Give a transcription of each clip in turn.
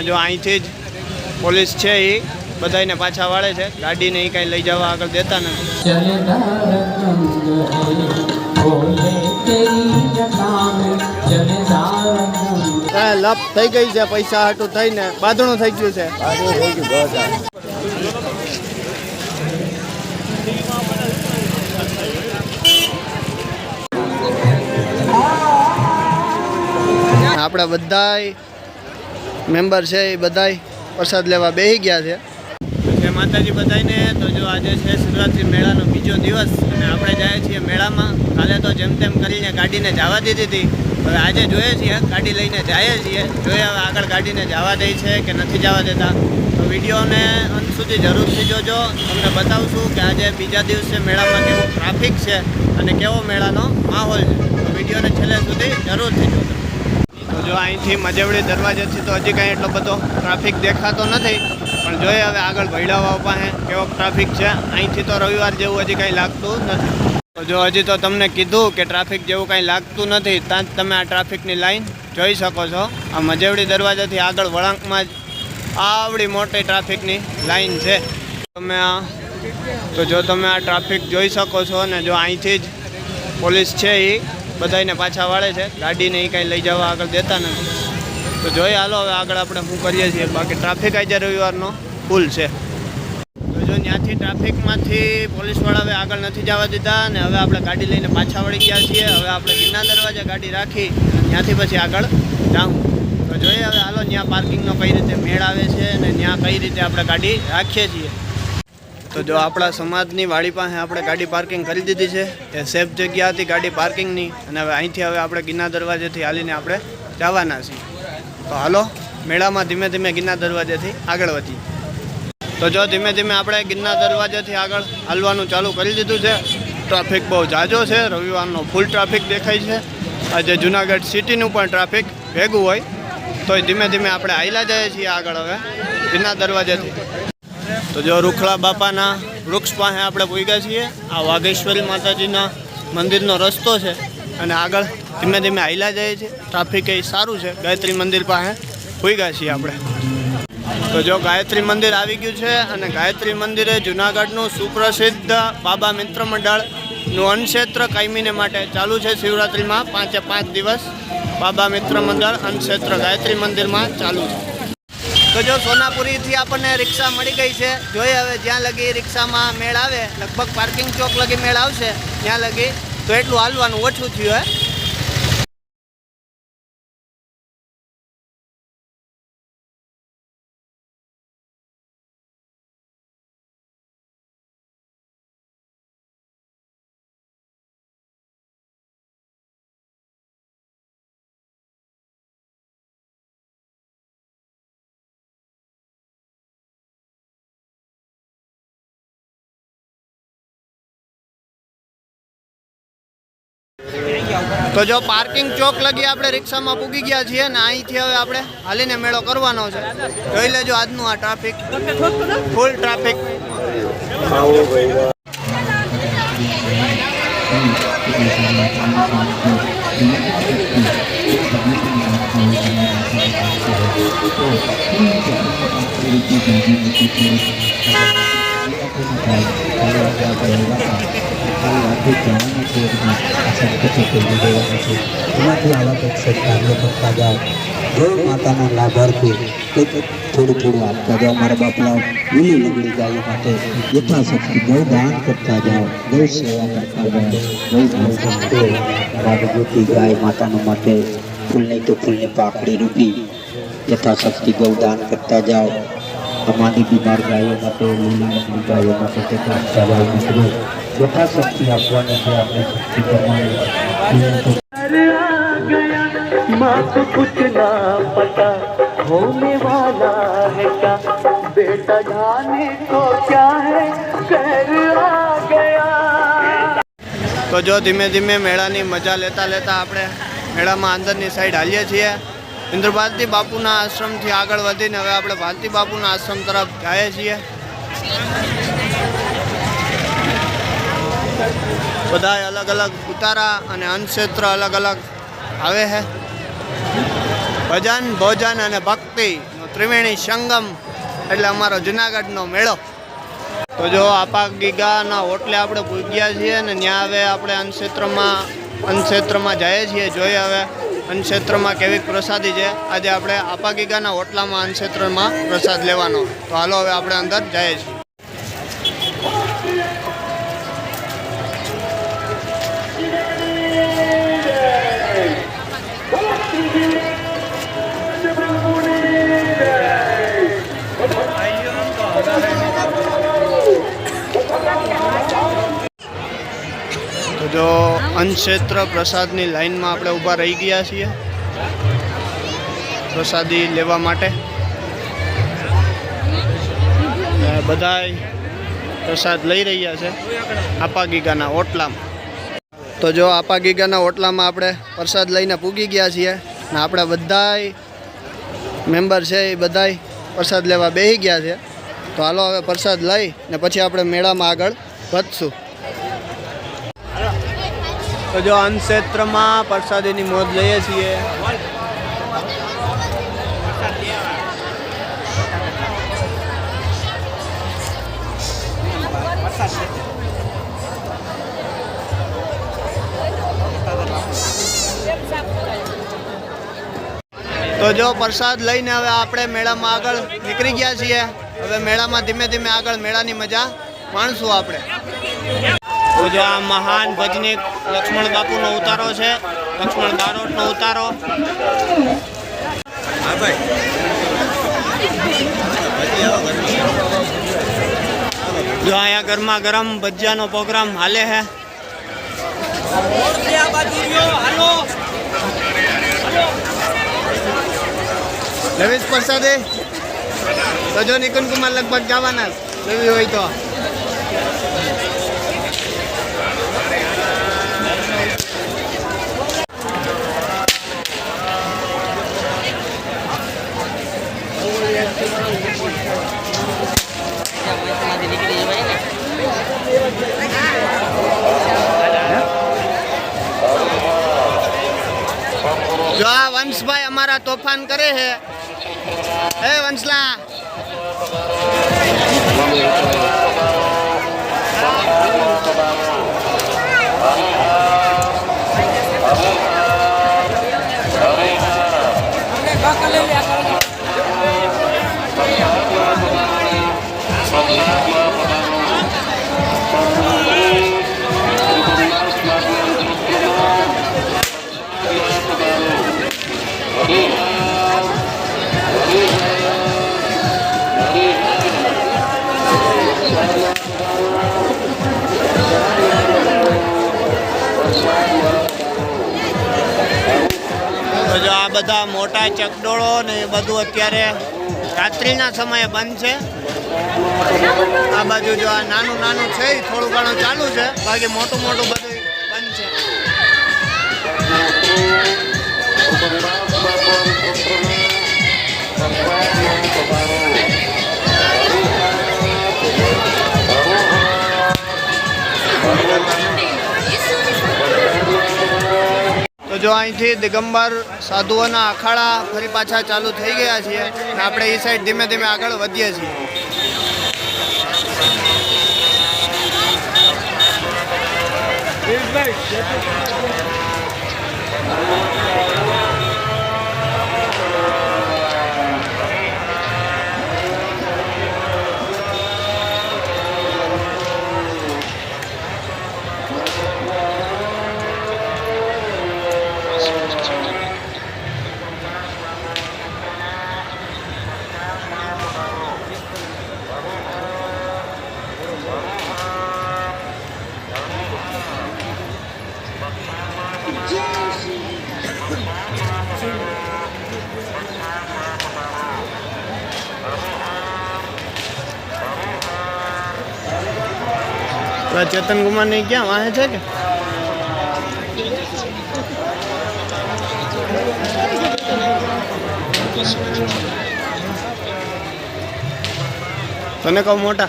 जो અહીંથી જ પોલીસ છે એ બધાને પાછા વાળે છે, ગાડીને એ કાંઈ લઈ જવા આગળ દેતા નથી। લપ થઈ ગઈ છે, પૈસા હાટું થઈને બાંધણું થઈ ગયું છે। આપણે બધાય મેમ્બર છે એ બધાય પ્રસાદ લેવા બેસી ગયા છે। જય માતાજી બધાને। તો જો આજે છે શિવરાત્રી મેળાનો બીજો દિવસ અને આપણે જાય છીએ મેળામાં। કાલે તો જેમ તેમ કરીને ગાડીને જવા દીધી હતી, હવે આજે જોઈએ છીએ ગાડી લઈને જઈએ છીએ, જોઈએ હવે આગળ ગાડીને જવા દે છે કે નથી જવા દેતા। તો વિડીયોને અંત સુધી જરૂરથી જોજો, તમને બતાવશું કે આજે બીજા દિવસે મેળામાં કેવું ટ્રાફિક છે અને કેવો મેળાનો માહોલ છે। તો વિડીયોને છેલ્લે સુધી જરૂરથી જોજો। તો જો અહીંથી મજેવડી દરવાજેથી તો હજી કાંઈ એટલો બધો ટ્રાફિક દેખાતો નથી, પણ જોઈએ હવે આગળ ભૈડાવાવ પાસે કેવો ટ્રાફિક છે। અહીંથી તો રવિવાર જેવું હજી કાંઈ લાગતું નથી। તો જો હજી તો તમને કીધું કે ટ્રાફિક જેવું કાંઈ લાગતું નથી, ત્યાં જ તમે આ ટ્રાફિકની લાઈન જોઈ શકો છો। આ મજેવડી દરવાજાથી આગળ વળાંકમાં જ આવડી મોટી ટ્રાફિકની લાઈન છે। તો જો તમે આ ટ્રાફિક જોઈ શકો છો ને, જો અહીંથી જ પોલીસ છે એ બધાને પાછા વાળે છે, ગાડીને એ કાંઈ લઈ જવા આગળ દેતા નથી। તો જોઈએ હાલો હવે આગળ આપણે શું કરીએ છીએ। બાકી ટ્રાફિક આજે રવિવારનો ફૂલ છે। તો જો ત્યાંથી ટ્રાફિકમાંથી પોલીસવાળા હવે આગળ નથી જવા દીધા અને હવે આપણે ગાડી લઈને પાછા વળી ગયા છીએ। હવે આપણે ગિરનાર દરવાજા ગાડી રાખી ત્યાંથી પછી આગળ જાઉં। તો જોઈએ હવે હાલો ત્યાં પાર્કિંગનો કઈ રીતે મેળ આવે છે અને ત્યાં કઈ રીતે આપણે ગાડી રાખીએ છીએ। તો જો આપણા સમાજની વાડી પાસે આપણે ગાડી પાર્કિંગ કરી દીધી છે, એ સેફ જગ્યા હતી ગાડી પાર્કિંગની, અને હવે અહીંથી હવે આપણે ગિરનાર દરવાજેથી હાલીને આપણે જવાના છીએ। તો હાલો મેળામાં ધીમે ધીમે ગિરનાર દરવાજેથી આગળ વધીએ। તો જો ધીમે ધીમે આપણે ગિરનાર દરવાજેથી આગળ હાલવાનું ચાલુ કરી દીધું છે। ટ્રાફિક બહુ ઝાઝો છે, રવિવારનો ફૂલ ટ્રાફિક દેખાય છે। આજે જુનાગઢ સિટીનું પણ ટ્રાફિક ભેગું હોય તોય ધીમે ધીમે આપણે હાલ્યા જઈએ છીએ આગળ હવે ગિરનાર દરવાજેથી। તો જો રૂખડા બાપાના વૃક્ષ પાસે આપણે પહોંચ્યા છીએ। આ વાઘેશ્વરી માતાજીના મંદિરનો રસ્તો છે અને આગળ ધીમે ધીમે હાલ્યા જઈએ છીએ। ટ્રાફિક એ સારું છે। ગાયત્રી મંદિર પાસે પહોંચ્યા છીએ આપણે। તો જો ગાયત્રી મંદિર આવી ગયું છે અને ગાયત્રી મંદિરે જુનાગઢનું સુપ્રસિદ્ધ બાબા મિત્ર મંડળનું અન્નક્ષેત્ર કાયમીને માટે ચાલુ છે। શિવરાત્રિમાં 5 દિવસ બાબા મિત્ર મંડળ અન્નક્ષેત્ર ગાયત્રી મંદિરમાં ચાલુ છે। તો જો સોનાપુરીથી આપણને રિક્ષા મળી ગઈ છે। જોઈએ હવે જ્યાં લગી રિક્ષામાં મેળ આવે, લગભગ પાર્કિંગ ચોક લગી મેળ આવશે ત્યાં લગી તો એટલું હાલવાનું ઓછું થયું હે। તો જો પાર્કિંગ ચોક લગી આપણે રિક્ષામાં પૂગી ગયા છીએ ને અહીંથી હવે આપણે હાલીને મેળો કરવાનો છે। જોઈ લેજો આજનું આ ટ્રાફિક, ફૂલ ટ્રાફિક। માતાના લાભાર્થી થોડું થોડું આપતા જાઓ। મારા બાપલા લીલી લંગડી ગાયો માટે યથાશક્તિ ગૌ દાન કરતા જાઓ, ગૌ સેવા કરતા જાઓ। ગૌ ગાય માતાના માટે ફૂલ નહીં તો ફૂલની પાકડી રૂપી યથાશક્તિ ગૌ દાન કરતા જાઓ। અમારી બીમાર ગાયો માટે, લીલી લંગડી ગાયો માટે આપતા જાઓ મિત્રો। यथाशक्ति आपने शक्ति करवाई। माँ को कुछ ना पता होने वाला है क्या, बेटा जाने को क्या है शहर आ गया। તો જો ધીમે ધીમે મેળાની મજા લેતા લેતા આપણે મેળામાં અંદરની સાઈડ હાલીએ છીએ। ઇન્દ્ર ભારતી બાપુના આશ્રમથી આગળ વધીને હવે આપણે ભારતી બાપુના આશ્રમ તરફ જઈએ છીએ। બધા અલગ અલગ ઉતારા અને અન્નક્ષેત્ર અલગ અલગ આવે છે। ભજન, ભોજન અને ભક્તિનો ત્રિવેણી સંગમ એટલે અમારો જુનાગઢનો મેળો. તો જો આપા ગીગાના હોટલે આપણે પૂગ્યા છીએ ને ત્યાં હવે આપણે અન્નક્ષેત્રમાં જઈએ છીએ. જોઈએ હવે અન્નક્ષેત્રમાં કેવી પ્રસાદી છે. આજે આપણે આપા ગીગાના હોટલામાં અન્નક્ષેત્રમાં પ્રસાદ લેવાનો. તો હાલો હવે આપણે અંદર જઈએ છીએ. તો જો અન્નક્ષેત્ર પ્રસાદની લાઈનમાં આપણે ઊભા રહી ગયા છીએ પ્રસાદી લેવા માટે. બધાય પ્રસાદ લઈ રહ્યા છે આપા ગીગાના હોટલામાં. તો જો આપા ગીગાના હોટલામાં આપણે પ્રસાદ લઈને પૂગી ગયા છીએ ને આપણે બધાય મેમ્બર છે એ બધાય પ્રસાદ લેવા બેસી ગયા છે. તો હાલો હવે પ્રસાદ લઈ ને પછી આપણે મેળામાં આગળ વધશું. તો જો અન્નક્ષેત્રમાં પ્રસાદીની મોજ લઈએ છીએ. તો જો પ્રસાદ લઈને હવે આપણે મેળામાં આગળ નીકળી ગયા છીએ. હવે મેળામાં ધીમે ધીમે આગળ મેળાની મજા માણશું આપણે. તો જો આ મહાન ભજનીક લક્ષ્મણ બાપુનો ઉતારો છે, લક્ષ્મણ બારોટનો ઉતારો. જો અહીંયા ગરમા ગરમ ભજીયાનો પ્રોગ્રામ હાલે છે. લેવીશ પ્રસાદે તો જો નિકુંજ કુમાર લગભગ જવાના લેવી હોય તો. જો આ વંશભાઈ અમારા તોફાન કરે છે. હે વંશલા જો આ બધા મોટા ચકડોળો ને એ બધું અત્યારે રાત્રિના સમયે બંધ છે. આ બાજુ જો આ નાનું નાનું છે એ થોડું ઘણું ચાલુ છે, બાકી મોટું મોટું બધું બંધ છે. તો જો અહીંથી દિગંબર સાધુઓના અખાડા ફરી પાછા ચાલુ થઈ ગયા છીએ અને આપણે એ સાઈડ ધીમે ધીમે આગળ વધીએ છીએ. चेतन कुमार ने क्या वहाँ है क्या तने कहो मोटा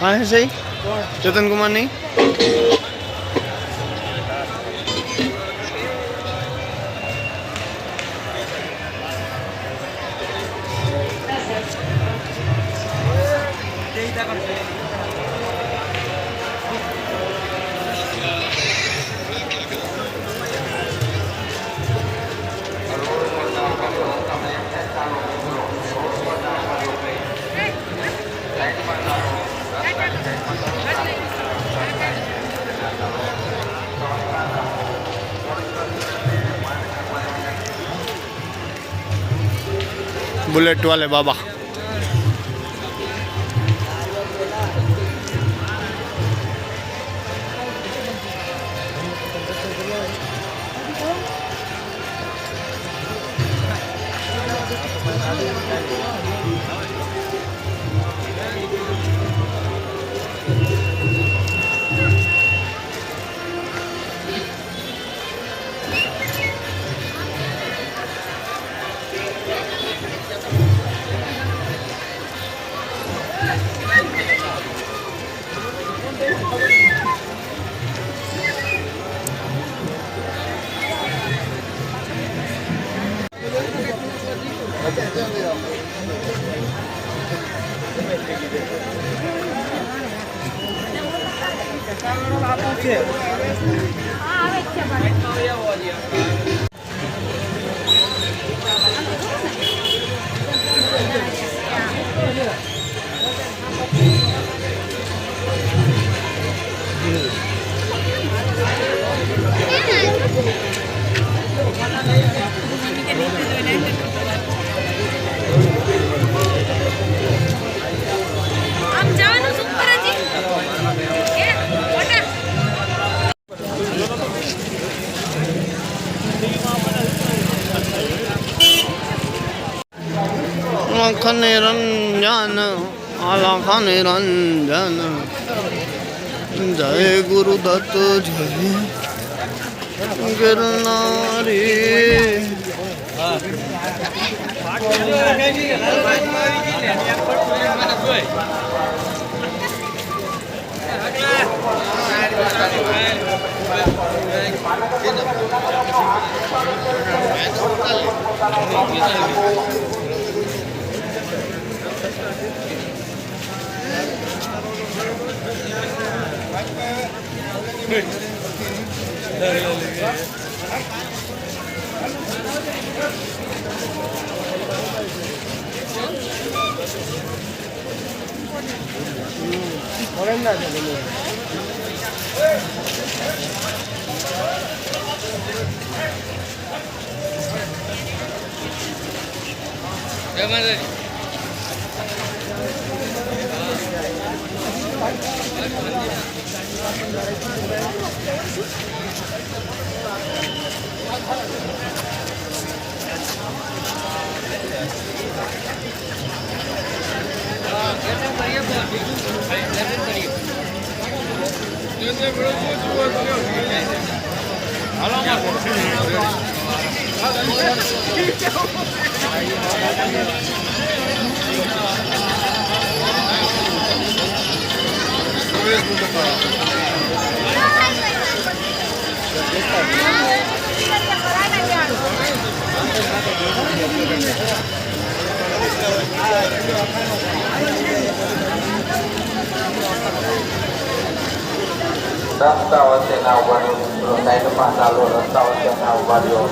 वहाँ है सही चेतन कुमार नहीं बुलेट वाले बाबा खने रंजन आला खने रंजन जय गुरुदत्त जय गिरनारी રસ્તા વચ્ચેના ઉભા રહ્યો સાઈડમાં ચાલો રસ્તા વચ્ચેના ઉભા રહ્યો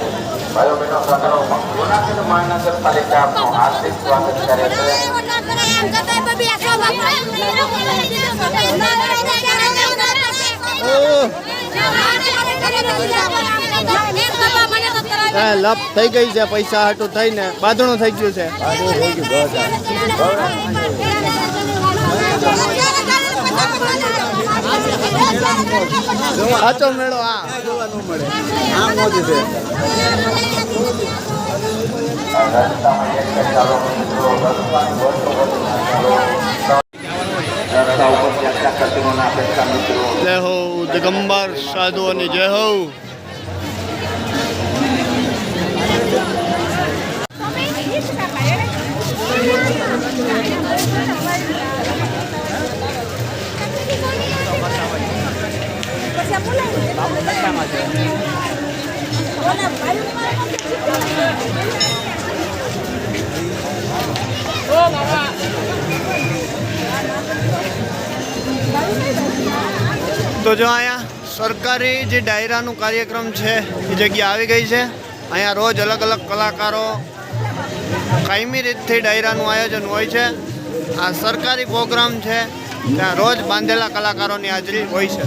ભાઈઓ બહેનો સગરો જૂનાગઢ મહાનગરપાલિકાનું હાર્દિક સ્વાગત કરે છે. લપ થઈ ગઈ છે, પૈસા હાટું થઈને બાંધણું થઈ ગયું છે. સાચો મેળો આ જોવાનું મળે, આ મોજ છે. રસ્તામાં એક ચાલો મિત્રો રસ્તાની રસ્તા ઉપર ચર્ચા કરતી અપેક્ષા મિત્રો. જય હો દિગંબર સાધુઓની જય હો. તો જો અહીંયા સરકારી જે ડાયરાનું કાર્યક્રમ છે એ જગ્યા આવી ગઈ છે. અહીંયા રોજ અલગ અલગ કલાકારો કાયમી રીતથી ડાયરાનું આયોજન હોય છે. આ સરકારી પ્રોગ્રામ છે, ત્યાં રોજ બાંધેલા કલાકારોની હાજરી હોય છે.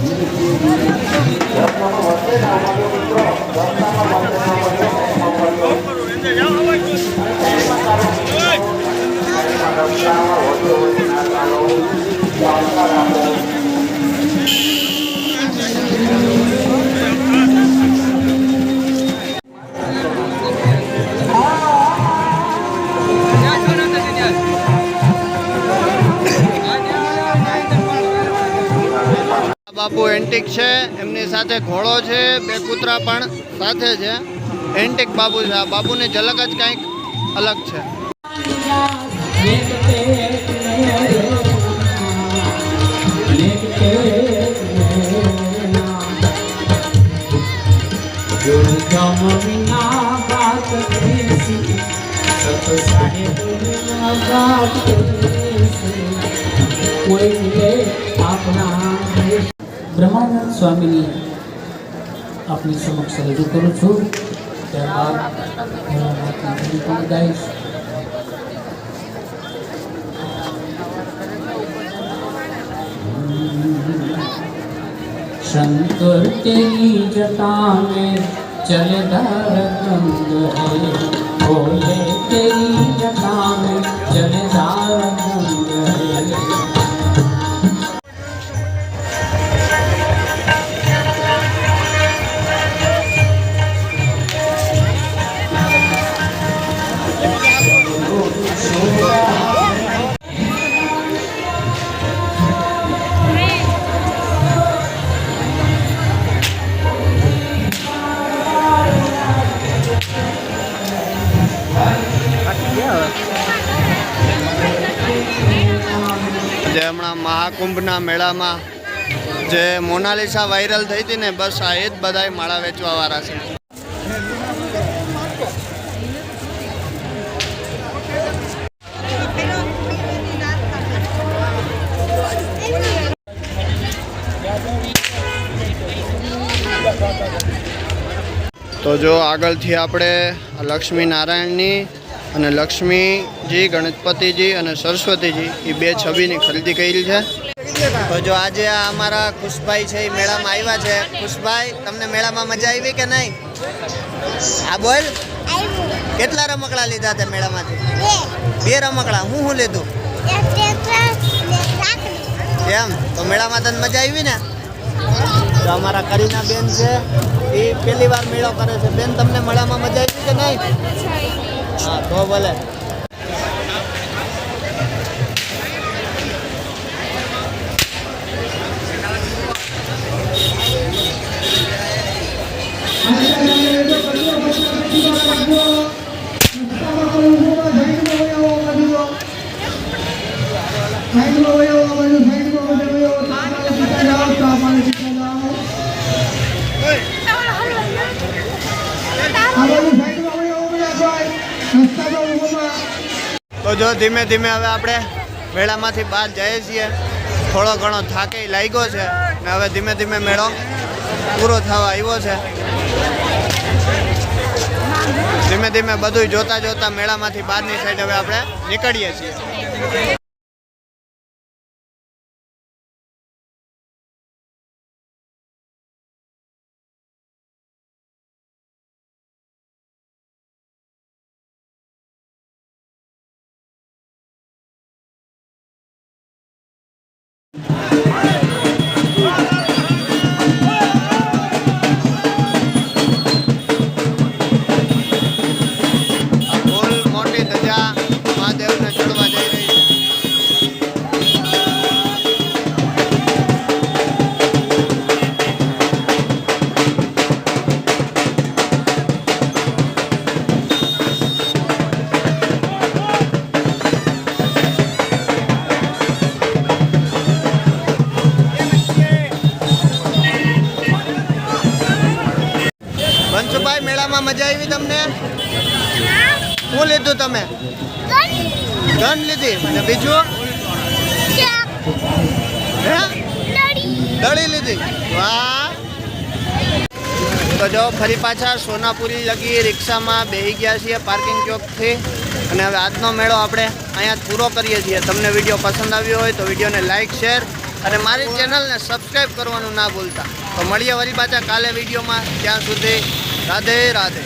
બાપુ એન્ટિક છે, એમની સાથે ઘોડો છે, બે કૂતરા પણ સાથે છે. એન્ટિક બાપુ છે. આ બાપુની ઝલક જ કંઈક અલગ છે. બ્રહ્માનંદ સ્વામીની આપની સમક્ષ રજૂ કરું છું. ત્યારબાદ પણ ગાઈશ. शंकर तेरी जटा में चलेदार गंग है, भोले तेरी जटा में चलेदार गंग है. જે હમણાં મહાકુંભના મેળામાં જે મોનાલિસા વાયરલ થઈ હતી ને, બસ આ એ જ બધાય માળા વેચવા વાળા છે. તો જો આગળથી આપણે લક્ષ્મી નારાયણની અને લક્ષ્મીજી, ગણપતિજી અને સરસ્વતીજી એ બે છબીની ખરીદી કરી છે. તો જો આજે આ અમારા ખુશભાઈ છે એ મેળામાં આવ્યા છે. ખુશભાઈ, તમને મેળામાં મજા આવી કે નહીં? આ બોલ, કેટલા રમકડા લીધા હતા મેળામાંથી? 2 રમકડા. હું લીધું? એમ? તો મેળામાં તને મજા આવી ને? તો અમારા કરીના બેન છે, એ પહેલી વાર મેળો કરે છે. બેન, તમને મેળામાં મજા આવી કે નહીં? હા, તો ભલે. તો જો ધીમે ધીમે હવે આપણે મેળામાંથી બહાર જઈએ છીએ. થોડો ઘણો થાકે લાગ્યો છે ને હવે ધીમે ધીમે મેળો પૂરો થવા આવ્યો છે. ધીમે ધીમે બધું જોતા જોતા મેળામાંથી બહારની સાઈડ હવે આપણે નીકળીએ છીએ. બંશુભાઈ, મેળામાં મજા આવી તમને? શું લીધું તમે? ગન લીધી. અને બીજું? હે? દળી લીધી વાહ. તો જો ફરી પાછા સોનાપુરી લગી રિક્ષામાં બેસી ગયા છીએ પાર્કિંગ ચોકથી અને હવે આજનો મેળો આપણે અહીંયા જ પૂરો કરીએ છીએ. તમને વિડીયો પસંદ આવ્યો હોય તો વિડીયોને લાઇક શેર અને મારી ચેનલને સબસ્ક્રાઈબ કરવાનું ના ભૂલતા. તો મળીએ વળી પાછા કાલે વિડીયોમાં. ત્યાં સુધી રાધે રાધે.